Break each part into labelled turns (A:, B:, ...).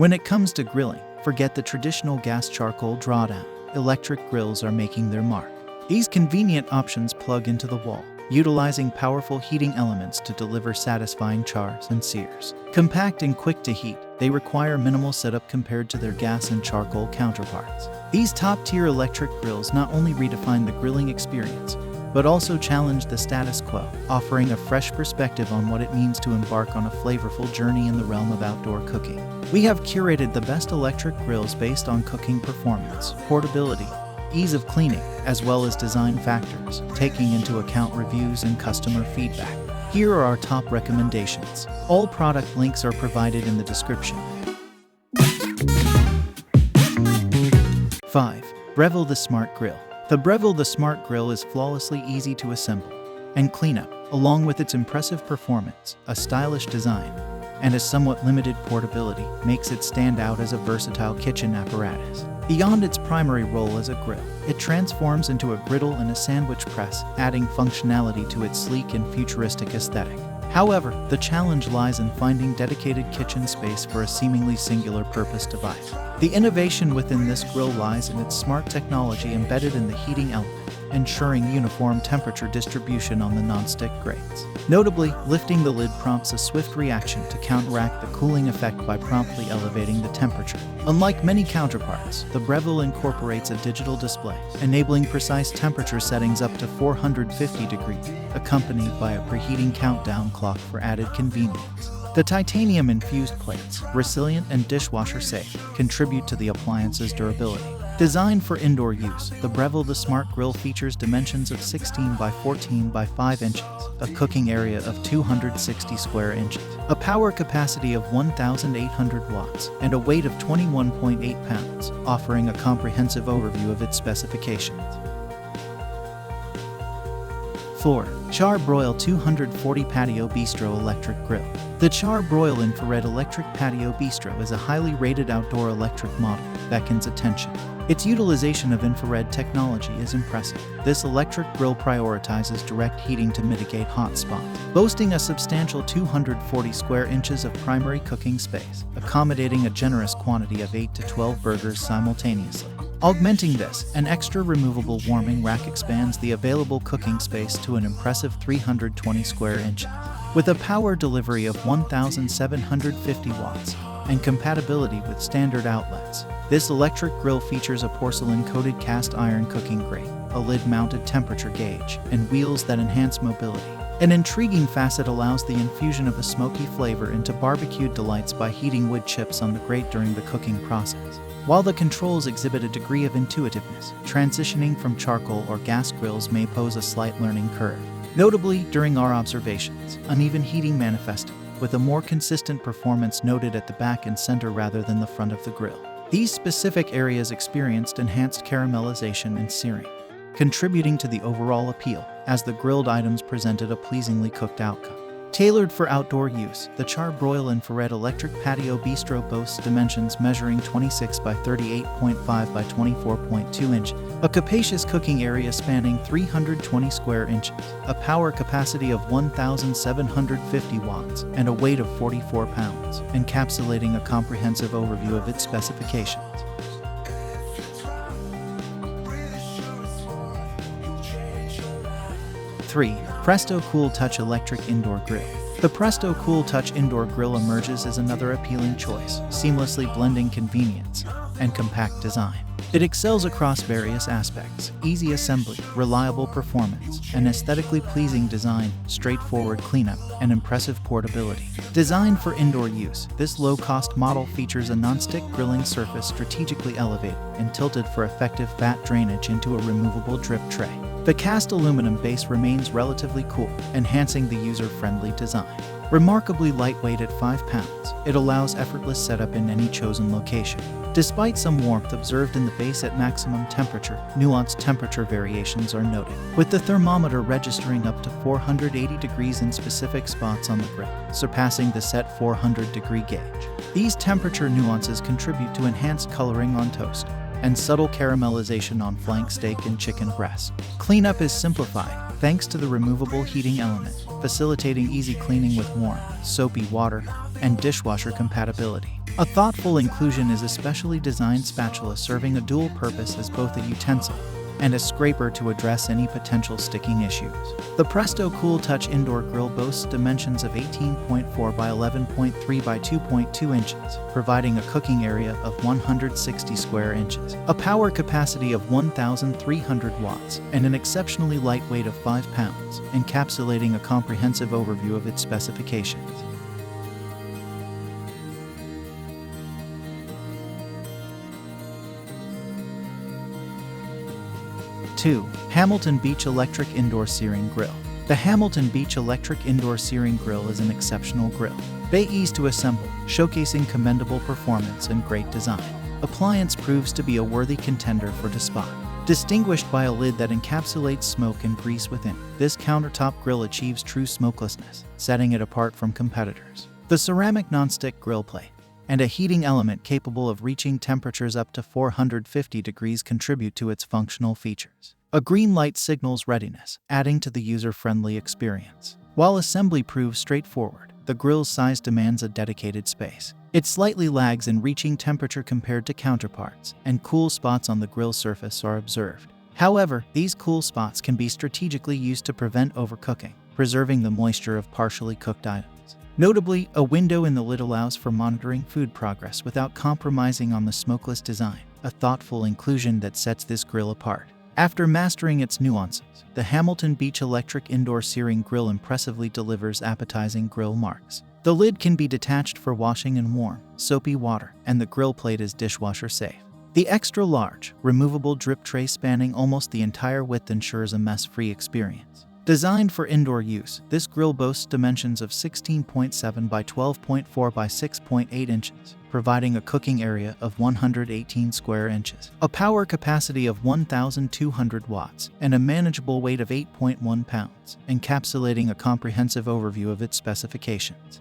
A: When it comes to grilling, forget the traditional gas charcoal drawdown. Electric grills are making their mark. These convenient options plug into the wall, utilizing powerful heating elements to deliver satisfying chars and sears. Compact and quick to heat, they require minimal setup compared to their gas and charcoal counterparts. These top-tier electric grills not only redefine the grilling experience, but also challenge the status quo, offering a fresh perspective on what it means to embark on a flavorful journey in the realm of outdoor cooking. We have curated the best electric grills based on cooking performance, portability, ease of cleaning, as well as design factors, taking into account reviews and customer feedback. Here are our top recommendations. All product links are provided in the description. 5. Breville the Smart Grill. The Breville the Smart Grill is flawlessly easy to assemble and clean up, along with its impressive performance, a stylish design, and a somewhat limited portability makes it stand out as a versatile kitchen apparatus. Beyond its primary role as a grill, it transforms into a griddle and a sandwich press, adding functionality to its sleek and futuristic aesthetic. However, the challenge lies in finding dedicated kitchen space for a seemingly singular-purpose device. The innovation within this grill lies in its smart technology embedded in the heating element, ensuring uniform temperature distribution on the non-stick grates. Notably, lifting the lid prompts a swift reaction to counteract the cooling effect by promptly elevating the temperature. Unlike many counterparts, the Breville incorporates a digital display, enabling precise temperature settings up to 450 degrees, accompanied by a preheating countdown clock for added convenience. The titanium-infused plates, resilient and dishwasher-safe, contribute to the appliance's durability. Designed for indoor use, the Breville the Smart Grill features dimensions of 16 by 14 by 5 inches, a cooking area of 260 square inches, a power capacity of 1,800 watts, and a weight of 21.8 pounds, offering a comprehensive overview of its specifications. 4. Char-Broil 240 Patio Bistro Electric Grill. The Char-Broil Infrared Electric Patio Bistro is a highly rated outdoor electric model that beckons attention. Its utilization of infrared technology is impressive. This electric grill prioritizes direct heating to mitigate hot spots, boasting a substantial 240 square inches of primary cooking space, accommodating a generous quantity of 8 to 12 burgers simultaneously. Augmenting this, an extra removable warming rack expands the available cooking space to an impressive 320 square inches. With a power delivery of 1,750 watts and compatibility with standard outlets, this electric grill features a porcelain-coated cast iron cooking grate, a lid-mounted temperature gauge, and wheels that enhance mobility. An intriguing facet allows the infusion of a smoky flavor into barbecued delights by heating wood chips on the grate during the cooking process. While the controls exhibit a degree of intuitiveness, transitioning from charcoal or gas grills may pose a slight learning curve. Notably, during our observations, uneven heating manifested, with a more consistent performance noted at the back and center rather than the front of the grill. These specific areas experienced enhanced caramelization and searing, contributing to the overall appeal, as the grilled items presented a pleasingly cooked outcome. Tailored for outdoor use, the Char-Broil Infrared Electric Patio Bistro boasts dimensions measuring 26 by 38.5 by 24.2 inches, a capacious cooking area spanning 320 square inches, a power capacity of 1,750 watts, and a weight of 44 pounds, encapsulating a comprehensive overview of its specifications. 3. Presto Cool Touch Electric Indoor Grill. The Presto Cool Touch Indoor Grill emerges as another appealing choice, seamlessly blending convenience and compact design. It excels across various aspects: easy assembly, reliable performance, an aesthetically pleasing design, straightforward cleanup, and impressive portability. Designed for indoor use, this low-cost model features a non-stick grilling surface strategically elevated and tilted for effective fat drainage into a removable drip tray. The cast aluminum base remains relatively cool, enhancing the user-friendly design. Remarkably lightweight at 5 pounds, it allows effortless setup in any chosen location. Despite some warmth observed in the base at maximum temperature, nuanced temperature variations are noted, with the thermometer registering up to 480 degrees in specific spots on the grill, surpassing the set 400-degree gauge. These temperature nuances contribute to enhanced coloring on toast and subtle caramelization on flank steak and chicken breast. Cleanup is simplified thanks to the removable heating element, facilitating easy cleaning with warm, soapy water and dishwasher compatibility. A thoughtful inclusion is a specially designed spatula serving a dual purpose as both a utensil and a scraper to address any potential sticking issues. The Presto Cool Touch Indoor Grill boasts dimensions of 18.4 by 11.3 by 2.2 inches, providing a cooking area of 160 square inches, a power capacity of 1,300 watts, and an exceptionally light weight of 5 pounds, encapsulating a comprehensive overview of its specifications. 2. Hamilton Beach Electric Indoor Searing Grill. The Hamilton Beach Electric Indoor Searing Grill is an exceptional grill. Bay ease to assemble, showcasing commendable performance and great design. Appliance proves to be a worthy contender for Despot. Distinguished by a lid that encapsulates smoke and grease within, this countertop grill achieves true smokelessness, setting it apart from competitors. The ceramic nonstick grill plate and a heating element capable of reaching temperatures up to 450 degrees contribute to its functional features. A green light signals readiness, adding to the user-friendly experience. While assembly proves straightforward, the grill's size demands a dedicated space. It slightly lags in reaching temperature compared to counterparts, and cool spots on the grill surface are observed. However, these cool spots can be strategically used to prevent overcooking, preserving the moisture of partially cooked items. Notably, a window in the lid allows for monitoring food progress without compromising on the smokeless design, a thoughtful inclusion that sets this grill apart. After mastering its nuances, the Hamilton Beach Electric Indoor Searing Grill impressively delivers appetizing grill marks. The lid can be detached for washing in warm, soapy water, and the grill plate is dishwasher safe. The extra-large, removable drip tray spanning almost the entire width ensures a mess-free experience. Designed for indoor use, this grill boasts dimensions of 16.7 by 12.4 by 6.8 inches, providing a cooking area of 118 square inches, a power capacity of 1,200 watts, and a manageable weight of 8.1 pounds, encapsulating a comprehensive overview of its specifications.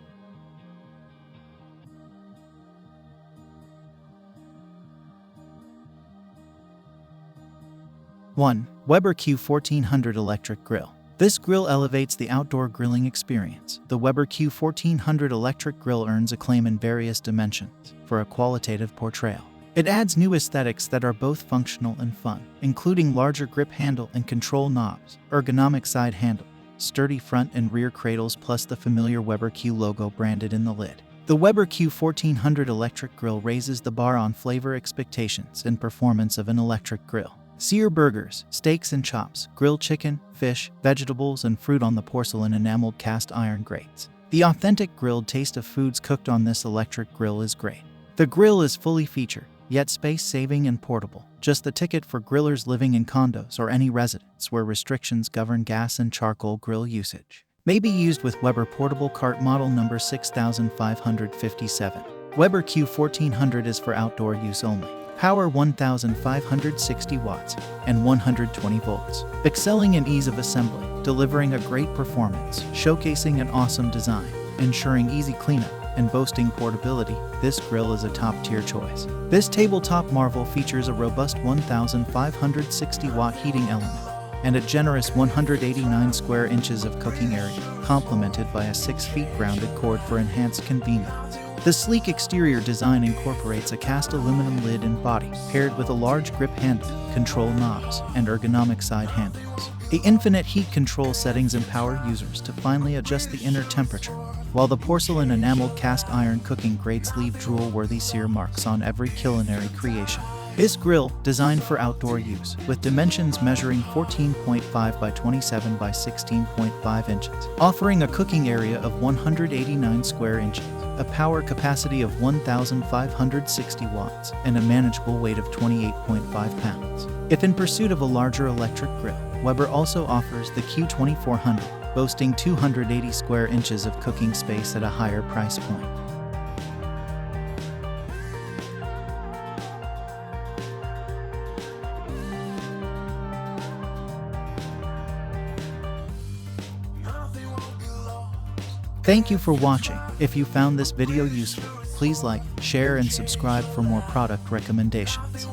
A: 1. Weber Q1400 Electric Grill. This grill elevates the outdoor grilling experience. The Weber Q1400 electric grill earns acclaim in various dimensions for a qualitative portrayal. It adds new aesthetics that are both functional and fun, including larger grip handle and control knobs, ergonomic side handle, sturdy front and rear cradles, plus the familiar Weber Q logo branded in the lid. The Weber Q1400 electric grill raises the bar on flavor expectations and performance of an electric grill. Sear burgers, steaks and chops, grilled chicken, fish, vegetables, and fruit on the porcelain enameled cast iron grates. The authentic grilled taste of foods cooked on this electric grill is great. The grill is fully featured, yet space-saving and portable, just the ticket for grillers living in condos or any residence where restrictions govern gas and charcoal grill usage. May be used with Weber Portable Cart model number 6557. Weber Q1400 is for outdoor use only. Power 1,560 watts and 120 volts. Excelling in ease of assembly, delivering a great performance, showcasing an awesome design, ensuring easy cleanup, and boasting portability, this grill is a top-tier choice. This tabletop marvel features a robust 1,560-watt heating element and a generous 189 square inches of cooking area, complemented by a 6-foot grounded cord for enhanced convenience. The sleek exterior design incorporates a cast aluminum lid and body, paired with a large grip handle, control knobs, and ergonomic side handles. The infinite heat control settings empower users to finely adjust the inner temperature, while the porcelain enameled cast iron cooking grates leave drool-worthy sear marks on every culinary creation. This grill, designed for outdoor use, with dimensions measuring 14.5 by 27 by 16.5 inches, offering a cooking area of 189 square inches, a power capacity of 1,560 watts, and a manageable weight of 28.5 pounds. If in pursuit of a larger electric grill, Weber also offers the Q2400, boasting 280 square inches of cooking space at a higher price point. Thank you for watching. If you found this video useful, please like, share, and subscribe for more product recommendations.